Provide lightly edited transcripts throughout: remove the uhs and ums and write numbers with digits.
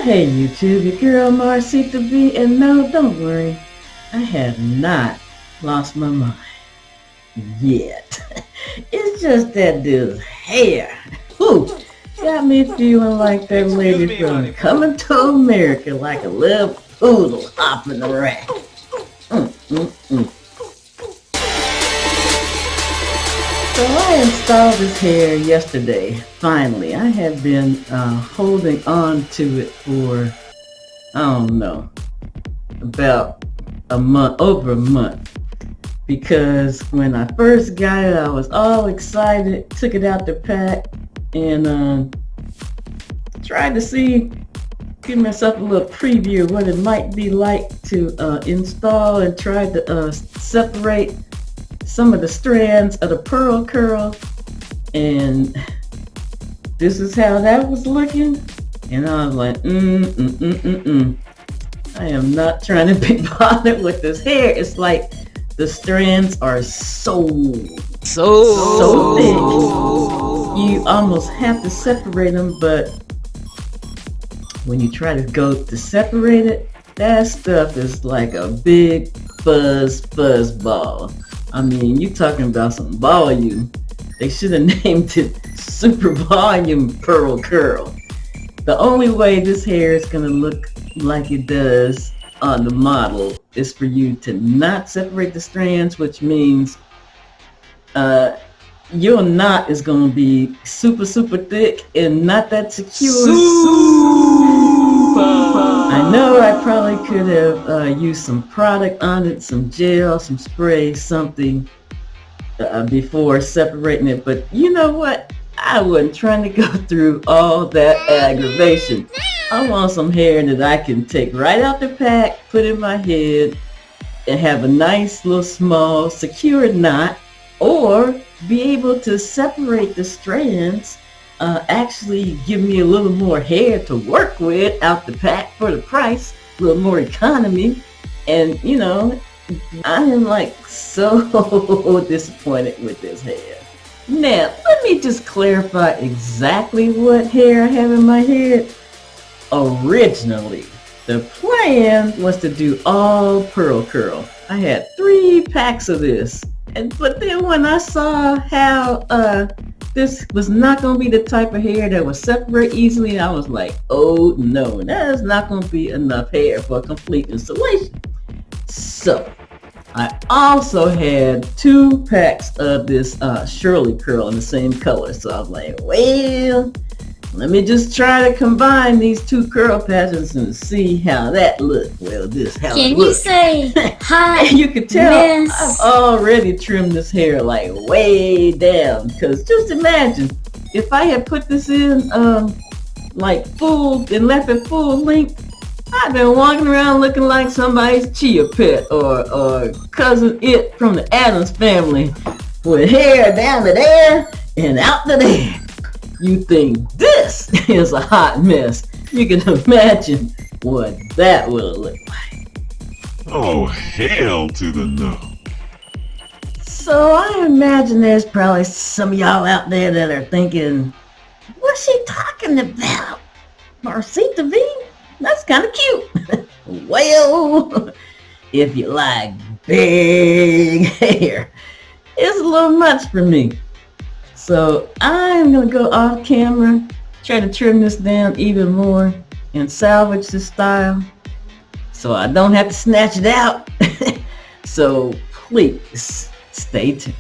Hey YouTube, your girl Marcita B, and no, don't worry, I have not lost my mind yet. It's just that this hair, whew, got me feeling like that lady from Coming to America, like a little poodle hopping around. So I installed this hair yesterday, finally. I have been holding on to it for, I don't know, about a month, over a month. Because when I first got it, I was all excited, took it out the pack, and tried to see, give myself a little preview of what it might be like to install, and tried to separate some of the strands of the pearl curl, and this is how that was looking. And I was like, I am not trying to be bothered with this hair. It's like the strands are so thick, you almost have to separate them, but when you try to go to separate it, that stuff is like a big fuzz ball. I mean, you talking about some volume. They should have named it Super Volume Pearl Curl. The only way this hair is going to look like it does on the model is for you to not separate the strands, which means your knot is going to be super thick and not that secure. I know I probably could have used some product on it, some gel, some spray, something before separating it, but you know what? I wasn't trying to go through all that aggravation. I want some hair that I can take right out the pack, put in my head, and have a nice little small secure knot, or be able to separate the strands, actually give me a little more hair to work with out the pack for the price, a little more economy. And you know, I am like so disappointed with this hair. Now, let me just clarify exactly what hair I have in my head. Originally, the plan was to do all pearl curl. I had 3 packs of this, but then when I saw how this was not going to be the type of hair that would separate easily, I was like, oh no, that is not going to be enough hair for a complete installation. So I also had 2 packs of this Shirley Curl in the same color. So I was like, well, let me just try to combine these 2 curl patterns and see how that looks. Well, this how it looks. Can you say hi? And you can tell I've already trimmed this hair like way down, because just imagine if I had put this in like full and left it full length, I've been walking around looking like somebody's chia pet or cousin It from the Addams Family with hair down to there and out to there. You think this is a hot mess. You can imagine what that would look like. Oh, hell to the no. So I imagine there's probably some of y'all out there that are thinking, what's she talking about? Marcita V? That's kind of cute. Well, if you like big hair, it's a little much for me. So I'm going to go off camera, try to trim this down even more and salvage the style so I don't have to snatch it out. So please stay tuned.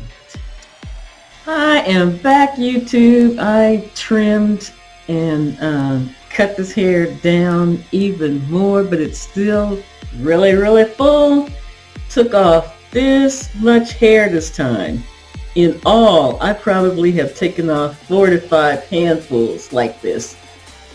I am back, YouTube. I trimmed and cut this hair down even more, but it's still really full. Took off this much hair this time. In all, I probably have taken off 4 to 5 handfuls like this,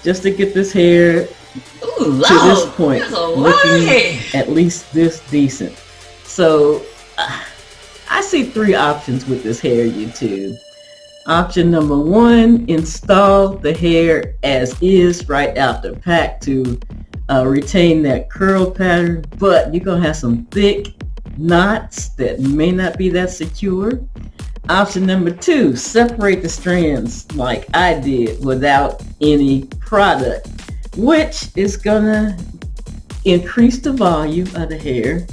just to get this hair to this point looking at least this decent. So I see 3 options with this hair, YouTube. Option number 1, install the hair as is right out the pack to retain that curl pattern, but you're going to have some thick knots that may not be that secure. Option number 2, separate the strands like I did without any product. which is gonna increase the volume of the hair.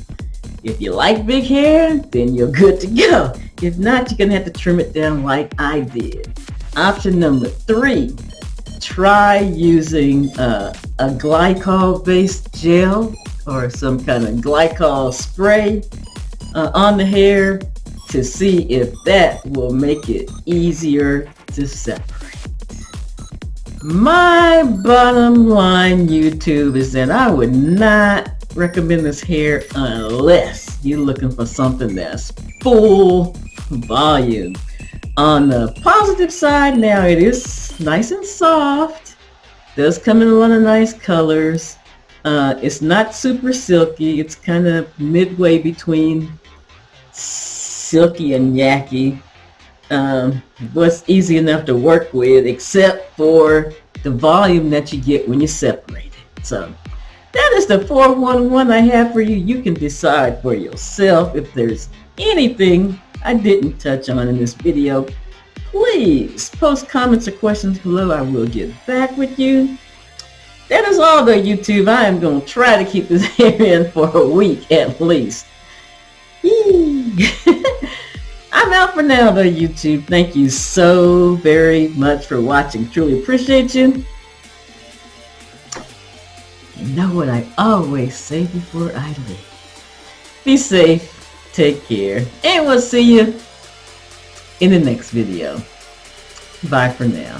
If you like big hair, then you're good to go. If not, you're gonna have to trim it down like I did. Option number 3, try using a glycol-based gel or some kind of glycol spray on the hair to see if that will make it easier to separate. My bottom line, YouTube, is that I would not recommend this hair unless you're looking for something that's full volume. On the positive side, now it is nice and soft, does come in a lot of nice colors. It's not super silky, it's kind of midway between silky and yucky. Was easy enough to work with, except for the volume that you get when you separate it. So that is the 411 I have for you. You can decide for yourself. If there's anything I didn't touch on in this video, please post comments or questions below. I will get back with you. That is all though, YouTube. I am going to try to keep this hair in for a week at least. I'm out for now though, YouTube. Thank you so very much for watching. Truly appreciate you. You know what I always say before I leave. Be safe, take care, and we'll see you in the next video. Bye for now.